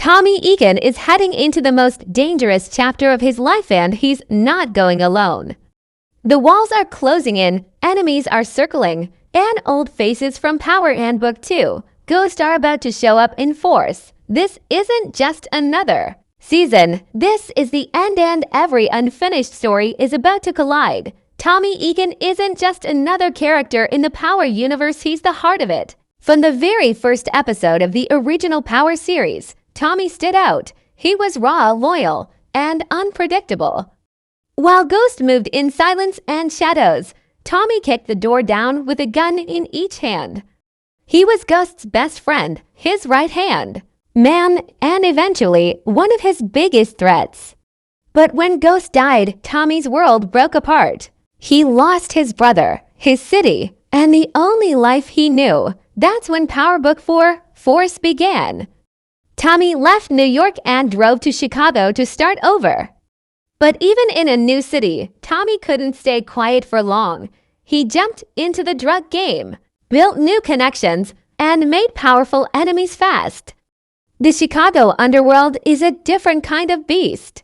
Tommy Egan is heading into the most dangerous chapter of his life and he's not going alone. The walls are closing in, enemies are circling, and old faces from Power and Book 2, Ghosts are about to show up in force. This isn't just another season. This is the end and every unfinished story is about to collide. Tommy Egan isn't just another character in the Power universe, he's the heart of it. From the very first episode of the original Power series, Tommy stood out. He was raw, loyal, and unpredictable. While Ghost moved in silence and shadows, Tommy kicked the door down with a gun in each hand. He was Ghost's best friend, his right hand, man, and eventually one of his biggest threats. But when Ghost died, Tommy's world broke apart. He lost his brother, his city, and the only life he knew. That's when Power Book 4, Force began. Tommy left New York and drove to Chicago to start over. But even in a new city, Tommy couldn't stay quiet for long. He jumped into the drug game, built new connections, and made powerful enemies fast. The Chicago underworld is a different kind of beast.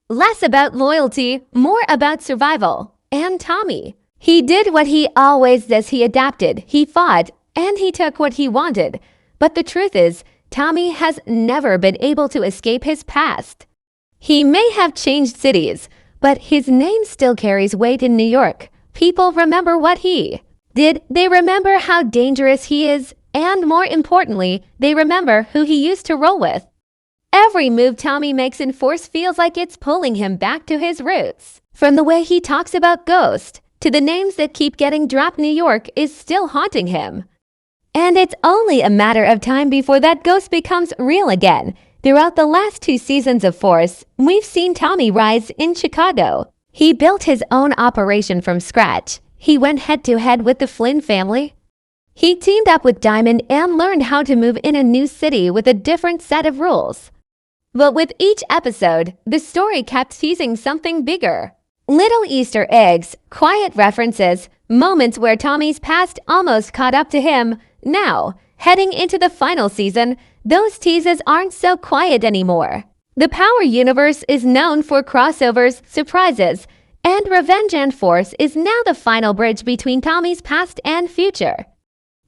Less about loyalty, more about survival. And Tommy, he did what he always does. He adapted, he fought, and he took what he wanted. But the truth is, Tommy has never been able to escape his past. He may have changed cities, but his name still carries weight in New York. People remember what he did. They remember how dangerous he is, and more importantly, they remember who he used to roll with. Every move Tommy makes in Force feels like it's pulling him back to his roots. From the way he talks about Ghost, to the names that keep getting dropped, New York is still haunting him. And it's only a matter of time before that Ghost becomes real again. Throughout the last 2 seasons of Force, we've seen Tommy rise in Chicago. He built his own operation from scratch. He went head-to-head with the Flynn family. He teamed up with Diamond and learned how to move in a new city with a different set of rules. But with each episode, the story kept teasing something bigger. Little Easter eggs, quiet references, moments where Tommy's past almost caught up to him. Now, heading into the final season, those teases aren't so quiet anymore. The Power universe is known for crossovers, surprises, and revenge, and Force is now the final bridge between Tommy's past and future.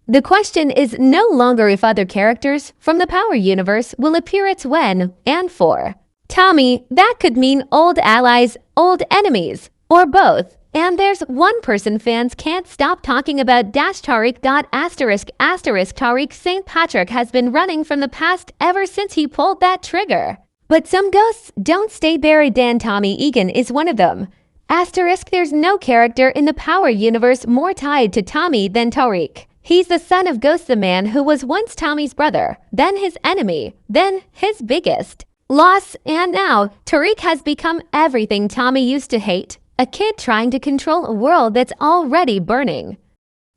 The question is no longer if other characters from the Power universe will appear, it's when and for Tommy. That could mean old allies, old enemies, or both. And there's one person fans can't stop talking about. Tariq. Tariq St. Patrick has been running from the past ever since he pulled that trigger. But some ghosts don't stay buried, and Tommy Egan is one of them. There's no character in the Power universe more tied to Tommy than Tariq. He's the son of Ghost, the man who was once Tommy's brother, then his enemy, then his biggest loss, and now Tariq has become everything Tommy used to hate. A kid trying to control a world that's already burning.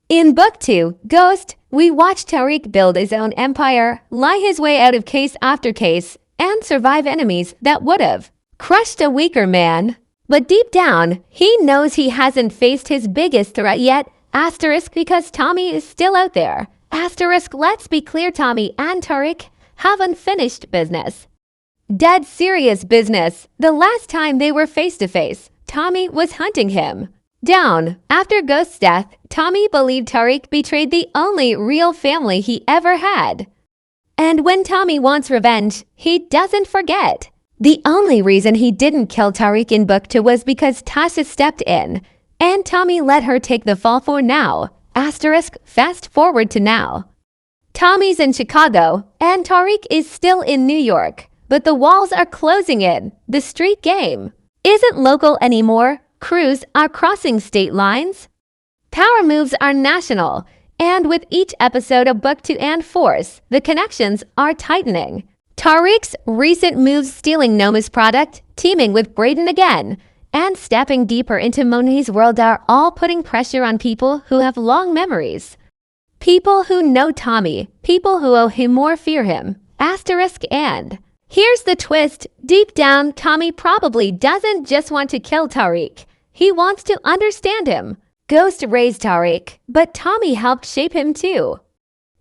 In Book 2, Ghost, we watch Tariq build his own empire, lie his way out of case after case, and survive enemies that would have crushed a weaker man. But deep down, he knows he hasn't faced his biggest threat yet. Because Tommy is still out there. Let's be clear, Tommy and Tariq have unfinished business. Dead serious business. The last time they were face to face, Tommy was hunting him down. After Ghost's death, Tommy believed Tariq betrayed the only real family he ever had. And when Tommy wants revenge, he doesn't forget. The only reason he didn't kill Tariq in Book 2 was because Tasha stepped in, and Tommy let her take the fall for now. Fast forward to now. Tommy's in Chicago, and Tariq is still in New York, but the walls are closing in. The street game isn't local anymore. Crews are crossing state lines. Power moves are national. And with each episode of Book 2 and Force, the connections are tightening. Tariq's recent moves, stealing Noma's product, teaming with Brayden again, and stepping deeper into Monet's world are all putting pressure on people who have long memories. People who know Tommy, people who owe him more, fear him. And here's the twist. Deep down, Tommy probably doesn't just want to kill Tariq. He wants to understand him. Ghost raised Tariq, but Tommy helped shape him too.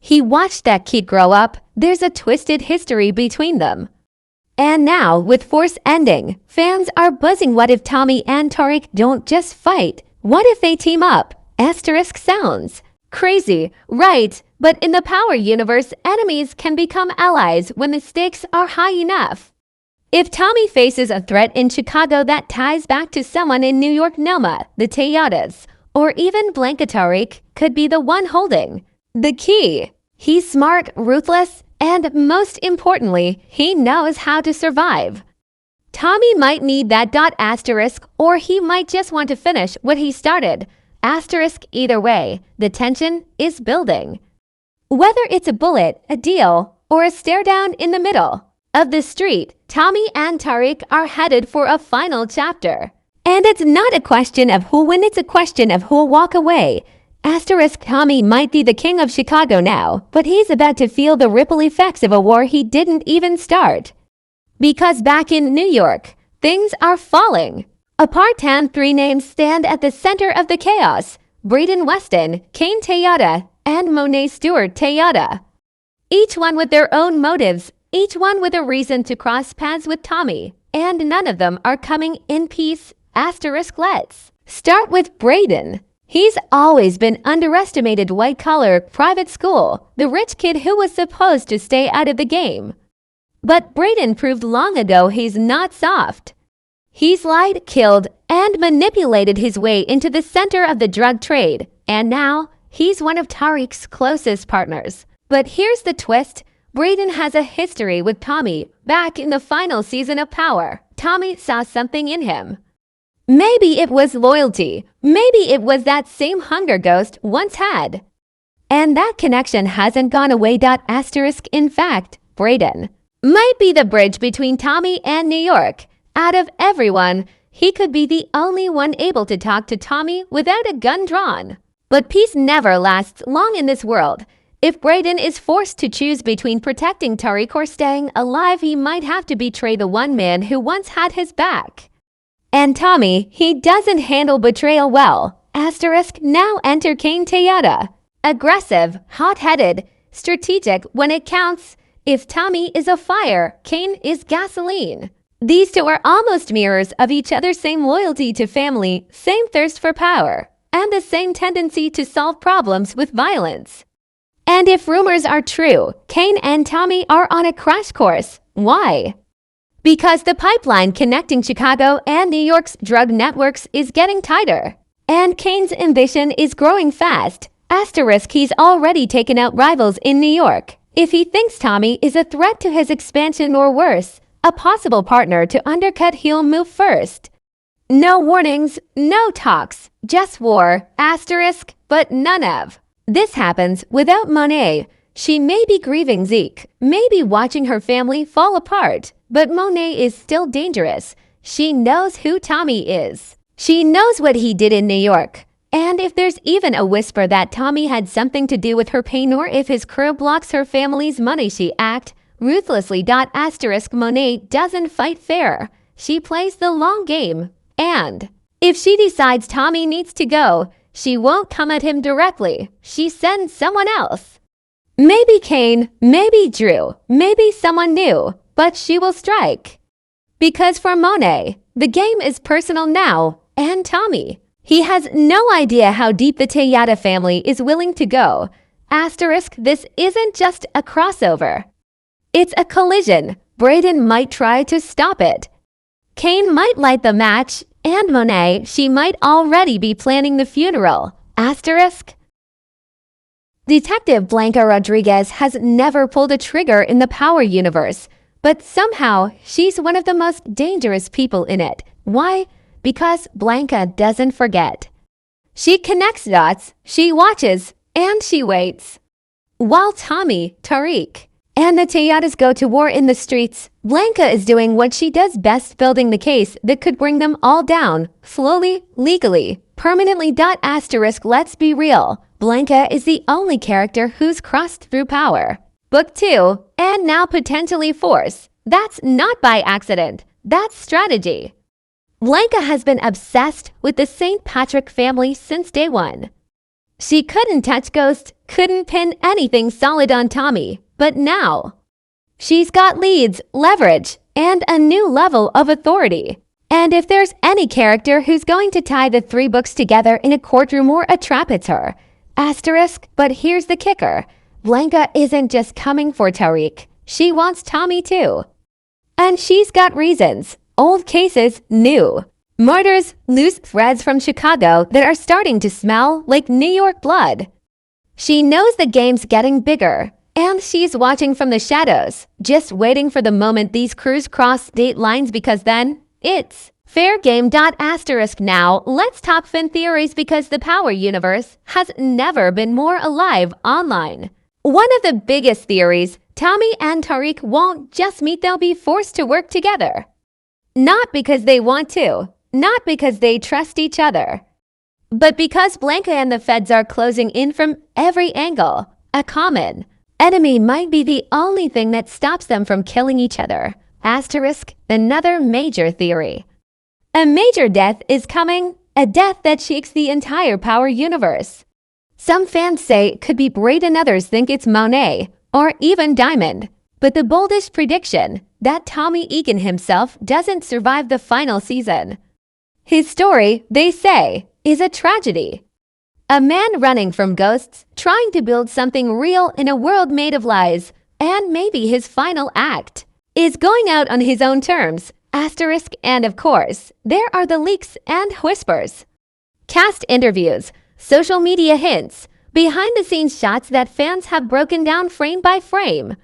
He watched that kid grow up. There's a twisted history between them. And now, with Force ending, fans are buzzing. What if Tommy and Tariq don't just fight? What if they team up? Asterisk sounds crazy, right? But in the Power universe, enemies can become allies when the stakes are high enough. If Tommy faces a threat in Chicago that ties back to someone in New York, Noma, the Tejadas, or even Blanca, Tariq could be the one holding the key. He's smart, ruthless, and most importantly, he knows how to survive. Tommy might need that asterisk, or he might just want to finish what he started. Asterisk either way, the tension is building. Whether it's a bullet, a deal, or a stare down in the middle of the street, Tommy and Tariq are headed for a final chapter. And it's not a question of who'll win, it's a question of who'll walk away. Asterisk Tommy might be the king of Chicago now, but he's about to feel the ripple effects of a war he didn't even start. Because back in New York, things are falling apart, and three names stand at the center of the chaos: Brayden Weston, Kane Tejada, and Monet Stewart Tejada. Each one with their own motives, each one with a reason to cross paths with Tommy, and none of them are coming in peace. Asterisk let's start with Brayden. He's always been underestimated. White-collar, private school, the rich kid who was supposed to stay out of the game. But Brayden proved long ago he's not soft. He's lied, killed, and manipulated his way into the center of the drug trade, and now he's one of Tariq's closest partners. But here's the twist. Brayden has a history with Tommy. Back in the final season of Power, Tommy saw something in him. Maybe it was loyalty. Maybe it was that same hunger Ghost once had. And that connection hasn't gone away. Asterisk in fact, Brayden might be the bridge between Tommy and New York. Out of everyone, he could be the only one able to talk to Tommy without a gun drawn. But peace never lasts long in this world. If Brayden is forced to choose between protecting Tariq or staying alive, he might have to betray the one man who once had his back. And Tommy, he doesn't handle betrayal well. Asterisk now enter Kane Tejada. Aggressive, hot-headed, strategic when it counts. If Tommy is a fire, Kane is gasoline. These two are almost mirrors of each other. Same loyalty to family, same thirst for power, and the same tendency to solve problems with violence. And if rumors are true, Kane and Tommy are on a crash course. Why? Because the pipeline connecting Chicago and New York's drug networks is getting tighter. And Kane's ambition is growing fast. Asterisk he's already taken out rivals in New York. If he thinks Tommy is a threat to his expansion or worse, a possible partner to undercut, he'll move first. No warnings, no talks, just war. Asterisk, but none of this happens without Monet. She may be grieving Zeke, maybe watching her family fall apart, but Monet is still dangerous. She knows who Tommy is. She knows what he did in New York. And if there's even a whisper that Tommy had something to do with her pain, or if his crew blocks her family's money, she acts ruthlessly. Asterisk Monet doesn't fight fair. She plays the long game. And if she decides Tommy needs to go, she won't come at him directly. She sends someone else. Maybe Kane, maybe Drew, maybe someone new, but she will strike. Because for Monet, the game is personal now, and Tommy, he has no idea how deep the Tejada family is willing to go. Asterisk, this isn't just a crossover. It's a collision. Brayden might try to stop it. Kane might light the match, and Monet, she might already be planning the funeral. Asterisk. Detective Blanca Rodriguez has never pulled a trigger in the Power universe, but somehow she's one of the most dangerous people in it. Why? Because Blanca doesn't forget. She connects dots, she watches, and she waits. While Tommy, Tariq, and the Tejadas go to war in the streets, Blanca is doing what she does best, building the case that could bring them all down, slowly, legally, permanently. Asterisk, let's be real. Blanca is the only character who's crossed through Power. Book 2, and now potentially Force. That's not by accident. That's strategy. Blanca has been obsessed with the St. Patrick family since day one. She couldn't touch Ghost, couldn't pin anything solid on Tommy, but now she's got leads, leverage, and a new level of authority. And if there's any character who's going to tie the three books together in a courtroom or a trap, it's her. Asterisk, but here's the kicker. Blanca isn't just coming for Tariq. She wants Tommy too. And she's got reasons. Old cases, new. Murders, loose threads from Chicago that are starting to smell like New York blood. She knows the game's getting bigger, and she's watching from the shadows, just waiting for the moment these crews cross state lines, because then it's fair game. Asterisk. Now, let's talk fan theories, because the Power Universe has never been more alive online. One of the biggest theories, Tommy and Tariq won't just meet, they'll be forced to work together. Not because they want to, not because they trust each other, but because Blanca and the feds are closing in from every angle. A common enemy might be the only thing that stops them from killing each other. Asterisk. Another major theory. A major death is coming, a death that shakes the entire Power Universe. Some fans say it could be Brayden, others think it's Monet, or even Diamond. But the boldest prediction, that Tommy Egan himself doesn't survive the final season. His story, they say, is a tragedy. A man running from ghosts, trying to build something real in a world made of lies, and maybe his final act is going out on his own terms. Asterisk. And of course, there are the leaks and whispers. Cast interviews, social media hints, behind-the-scenes shots that fans have broken down frame by frame.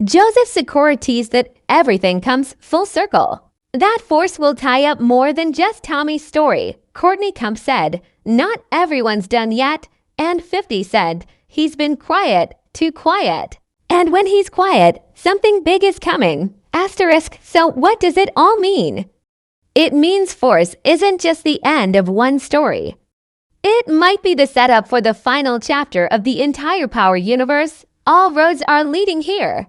Joseph Sikora teased that everything comes full circle. That force will tie up more than just Tommy's story. Courtney Kump said, not everyone's done yet, and 50 said, he's been quiet, too quiet. And when he's quiet, something big is coming. Asterisk. So what does it all mean? It means Force isn't just the end of one story. It might be the setup for the final chapter of the entire Power Universe. All roads are leading here.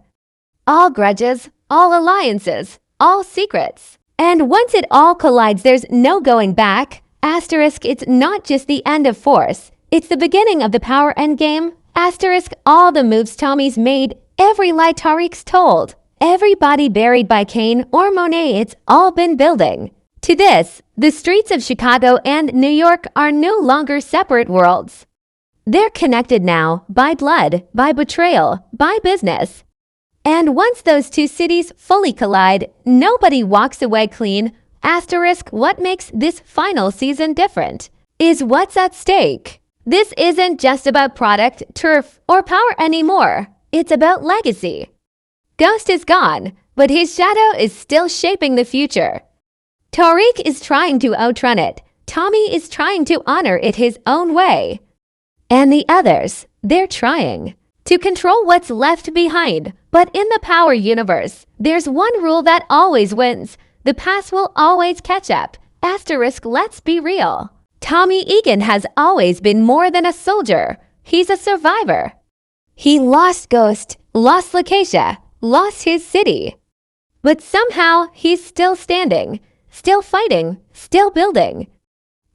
All grudges, all alliances, all secrets. And once it all collides, there's no going back. Asterisk. It's not just the end of Force. It's the beginning of the Power Endgame. Asterisk. All the moves Tommy's made, every lie Tariq's told, every body buried by Kane or Monet, it's all been building. To this, the streets of Chicago and New York are no longer separate worlds. They're connected now by blood, by betrayal, by business. And once those two cities fully collide, nobody walks away clean. Asterisk. What makes this final season different is what's at stake. This isn't just about product, turf, or power anymore. It's about legacy. Ghost is gone, but his shadow is still shaping the future. Tariq is trying to outrun it. Tommy is trying to honor it his own way. And the others, they're trying to control what's left behind. But in the Power Universe, there's one rule that always wins. The past will always catch up. Asterisk. Let's be real. Tommy Egan has always been more than a soldier. He's a survivor. He lost Ghost, lost Lakeisha, lost his city. But somehow he's still standing, still fighting, still building.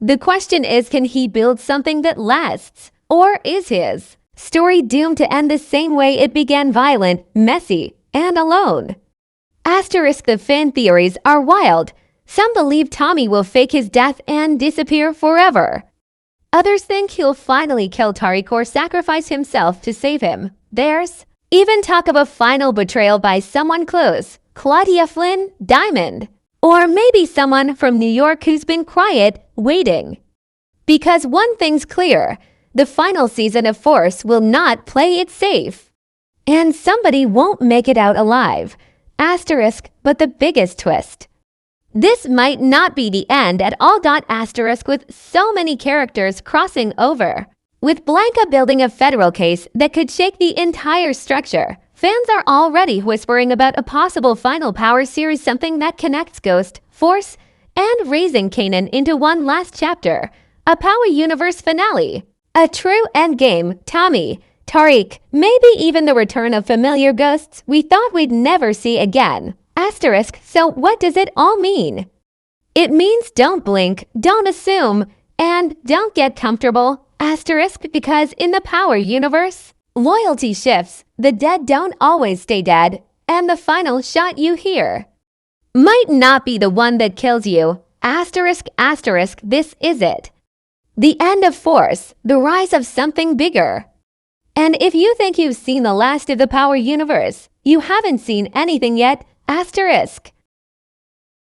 The question is, can he build something that lasts? Or is his story doomed to end the same way it began, violent, messy, and alone? Asterisk. The fan theories are wild. Some believe Tommy will fake his death and disappear forever. Others think he'll finally kill Tariq or sacrifice himself to save him. There's even talk of a final betrayal by someone close. Claudia Flynn, Diamond. Or maybe someone from New York who's been quiet, waiting. Because one thing's clear, the final season of Force will not play it safe. And somebody won't make it out alive. Asterisk. But the biggest twist, this might not be the end at all. Asterisk. With so many characters crossing over, with Blanca building a federal case that could shake the entire structure, fans are already whispering about a possible final Power series, something that connects Ghost, Force, and raising Kanan into one last chapter. A Power Universe finale. A true endgame. Tommy, Tariq, maybe even the return of familiar ghosts we thought we'd never see again. Asterisk. So what does it all mean? It means don't blink, don't assume, and don't get comfortable. Asterisk because in the power universe, loyalty shifts, the dead don't always stay dead, and the final shot you hear might not be the one that kills you. Asterisk, asterisk, this is it. The end of force, the rise of something bigger. And if you think you've seen the last of the power universe, you haven't seen anything yet. Asterisk.